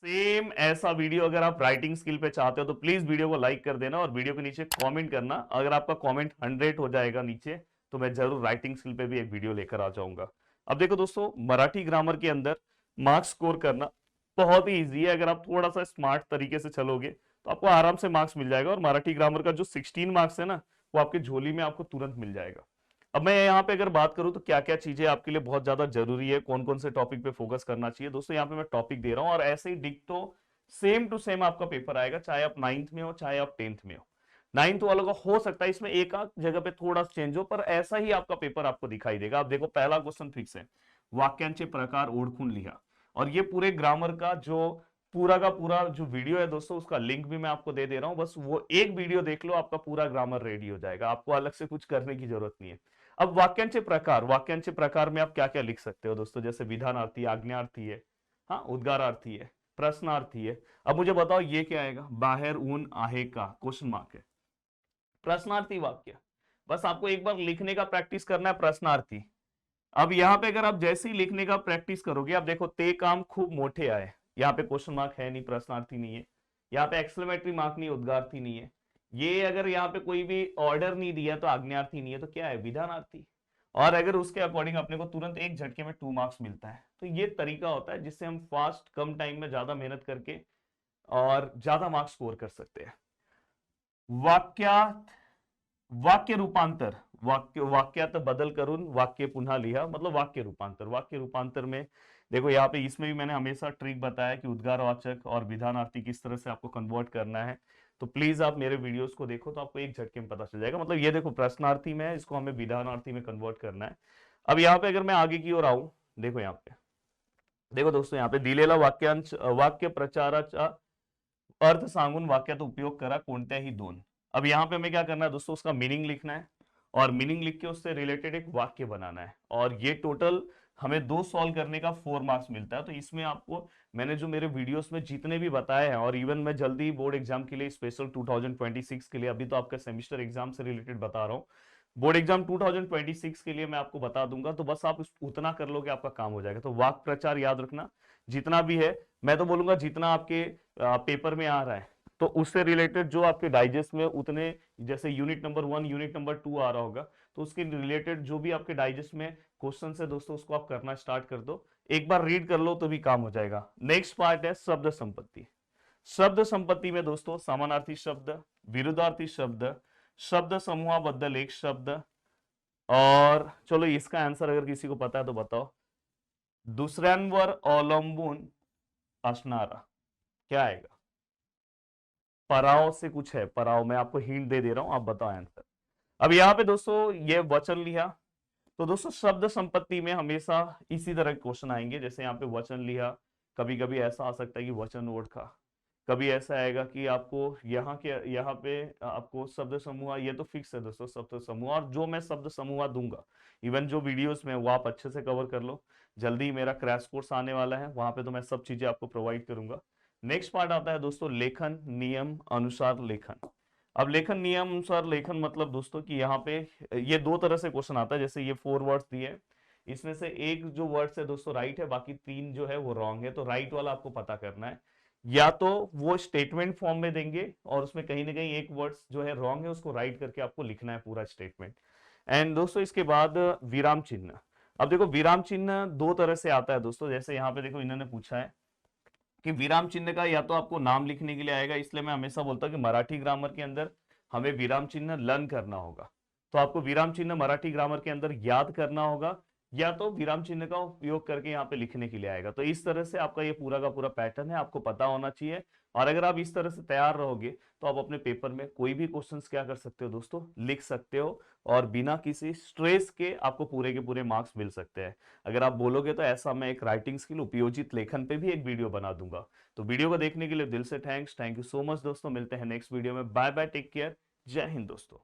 Same ऐसा video अगर आप राइटिंग स्किल पे चाहते हो तो प्लीज वीडियो को लाइक कर देना और वीडियो के नीचे कमेंट करना। अगर आपका कमेंट 100 हो जाएगा नीचे तो मैं जरूर राइटिंग स्किल पे भी एक वीडियो लेकर आ जाऊंगा। अब देखो दोस्तों, मराठी ग्रामर के अंदर मार्क्स स्कोर करना बहुत ही ईजी है। अगर आप थोड़ा सा स्मार्ट तरीके से चलोगे तो आपको आराम से मार्क्स मिल जाएगा और मराठी ग्रामर का जो 16 मार्क्स है ना, वो आपके झोली में आपको तुरंत मिल जाएगा। अब मैं यहाँ पे अगर बात करूं तो क्या क्या चीजें आपके लिए बहुत ज्यादा जरूरी है, कौन कौन से टॉपिक पे फोकस करना चाहिए, दोस्तों यहाँ पे मैं टॉपिक दे रहा हूँ और ऐसे ही डिक्टो सेम टू सेम आपका पेपर आएगा, चाहे आप 9th में हो चाहे आप 10th में हो। 9th वालों का हो सकता है इसमें एक आध जगह पे थोड़ा चेंज हो, पर ऐसा ही आपका पेपर आपको दिखाई देगा। आप देखो पहला क्वेश्चन फिक्स है, वाक्यांचे प्रकार ओळखून लिहा। और ये पूरे ग्रामर का जो पूरा का पूरा जो वीडियो है दोस्तों, उसका लिंक भी मैं आपको दे दे रहा हूं, बस वो एक वीडियो देख लो, आपका पूरा ग्रामर रेडी हो जाएगा, आपको अलग से कुछ करने की जरूरत नहीं है। अब वाक्यांचे प्रकार में आप क्या क्या लिख सकते हो दोस्तों, जैसे विधानार्थी, आज्ञार्थी है, हाँ उद्गारार्थी है, प्रश्नार्थी है। अब मुझे बताओ ये क्या आएगा, बाहर ऊन आहे का, क्वेश्चन मार्क है, प्रश्नार्थी वाक्य। बस आपको एक बार लिखने का प्रैक्टिस करना है, प्रश्नार्थी। अब यहाँ पे अगर आप जैसे ही लिखने का प्रैक्टिस करोगे, आप देखो ते काम खूब मोटे आए, यहाँ पे क्वेश्चन मार्क है नहीं, प्रश्नार्थी नहीं है। यहाँ पे एक्सक्लेमेटरी मार्क नहीं, उद्गार्थी नहीं है। ये अगर यहाँ पे कोई भी ऑर्डर नहीं दिया तो आज्ञार्थी नहीं है, तो क्या है, विधानार्थी। और अगर उसके अकॉर्डिंग अपने को तुरंत एक झटके में 2 मार्क्स मिलता है, तो ये तरीका होता है जिससे हम फास्ट कम टाइम में ज्यादा मेहनत करके और ज्यादा मार्क्स स्कोर कर सकते हैं। वाक्या वाक्य रूपांतर, वाक्यात बदल करून वाक्य पुन्हा लिहा, मतलब वाक्य रूपांतर। वाक्य रूपांतर में देखो यहाँ पे इसमें भी मैंने हमेशा ट्रिक बताया कि उद्गारवाचक और विधानार्थी किस तरह से आपको कन्वर्ट करना है। तो प्लीज आप मेरे वीडियोस को देखो तो आपको एक झटके में पता चल जाएगा। मतलब ये देखो प्रश्नार्थी में है, इसको हमें विधानार्थी में कन्वर्ट करना है। अब यहाँ पे अगर मैं आगे की ओर आऊं, देखो यहाँ पे, देखो दोस्तों यहाँ पे दिलेला वाक्यांश वाक्य प्रचाराचा अर्थ सांगून वाक्यात उपयोग करा कोणत्याही दोन। अब यहाँ पे हमें क्या करना है दोस्तों, उसका मीनिंग लिखना है और मीनिंग लिख के उससे रिलेटेड एक वाक्य बनाना है। और ये टोटल हमें 2 सॉल्व करने का 4 मार्क्स मिलता है। तो इसमें आपको मैंने जो मेरे वीडियोस में जितने भी बताए हैं, और इवन मैं जल्दी बोर्ड एग्जाम के लिए स्पेशल 2026 के लिए, अभी तो आपका सेमिस्टर एग्जाम से रिलेटेड बता रहा हूँ, बोर्ड एग्जाम 2026 के लिए मैं आपको बता दूंगा। तो बस आप उतना कर लोगे, आपका काम हो जाएगा। तो वाक्य प्रचार याद रखना जितना भी है, मैं तो बोलूंगा जितना आपके पेपर में आ रहा है, तो उससे रिलेटेड जो आपके डाइजेस्ट में उतने, जैसे यूनिट नंबर 1 यूनिट नंबर 2 आ रहा होगा, तो उसके रिलेटेड जो भी आपके डाइजेस्ट में क्वेश्चन है दोस्तों, उसको आप करना स्टार्ट कर दो। एक बार रीड कर लो तो भी काम हो जाएगा। नेक्स्ट पार्ट है शब्द संपत्ति। शब्द संपत्ति में दोस्तों समानार्थी शब्द, विरुद्धार्थी शब्द, शब्द समूहाबद्दल एक शब्द, और चलो इसका आंसर अगर किसी को पता है तो बताओ, दुसऱ्यांवर अवलंबून असणारा, क्या आएगा, पराव से कुछ है, पराव। मैं आपको हिंट दे रहा हूं, आप बताओ आंसर। अब यहाँ पे दोस्तों ये वचन लिया, तो दोस्तों शब्द संपत्ति में हमेशा इसी तरह के क्वेश्चन आएंगे। जैसे यहाँ पे वचन लिया, कभी कभी ऐसा आ सकता है कि वचन ओढ़ा, कभी ऐसा आएगा कि आपको यहाँ पे आपको शब्द समूह, ये तो फिक्स है दोस्तों शब्द समूह, और जो मैं शब्द समूह दूंगा इवन जो वीडियोस में, वो आप अच्छे से कवर कर लो। जल्दी मेरा क्रैश कोर्स आने वाला है, वहां पे तो मैं सब चीजें आपको प्रोवाइड करूंगा। नेक्स्ट पार्ट आता है दोस्तों लेखन नियम अनुसार लेखन। अब लेखन नियम अनुसार लेखन मतलब दोस्तों कि यहाँ पे ये 2 तरह से क्वेश्चन आता है। जैसे ये 4 वर्ड्स दिए, इसमें से एक जो वर्ड्स है दोस्तों राइट है, बाकी 3 जो है वो रॉन्ग है। तो राइट वाला आपको पता करना है, या तो वो स्टेटमेंट फॉर्म में देंगे और उसमें कहीं ना कहीं एक वर्ड्स जो है रॉन्ग है, उसको राइट करके आपको लिखना है पूरा स्टेटमेंट। एंड दोस्तों इसके बाद विराम चिन्ह। अब देखो विराम चिन्ह 2 तरह से आता है दोस्तों। जैसे यहाँ पे देखो इन्होंने पूछा है कि विराम चिन्ह का या तो आपको नाम लिखने के लिए आएगा, इसलिए मैं हमेशा बोलता हूँ कि मराठी ग्रामर के अंदर हमें विराम चिन्ह लर्न करना होगा। तो आपको विराम चिन्ह मराठी ग्रामर के अंदर याद करना होगा, या तो विराम चिन्ह का उपयोग करके यहाँ पे लिखने के लिए आएगा। तो इस तरह से आपका ये पूरा का पूरा पैटर्न है, आपको पता होना चाहिए। और अगर आप इस तरह से तैयार रहोगे तो आप अपने पेपर में कोई भी क्वेश्चंस क्या कर सकते हो दोस्तों, लिख सकते हो, और बिना किसी स्ट्रेस के आपको पूरे के पूरे मार्क्स मिल सकते हैं। अगर आप बोलोगे तो ऐसा मैं एक राइटिंग स्किल उपयोजित लेखन पे भी एक वीडियो बना दूंगा। तो वीडियो को देखने के लिए दिल से थैंक यू सो मच दोस्तों। मिलते हैं नेक्स्ट वीडियो में, बाय बाय, टेक केयर, जय हिंद दोस्तों।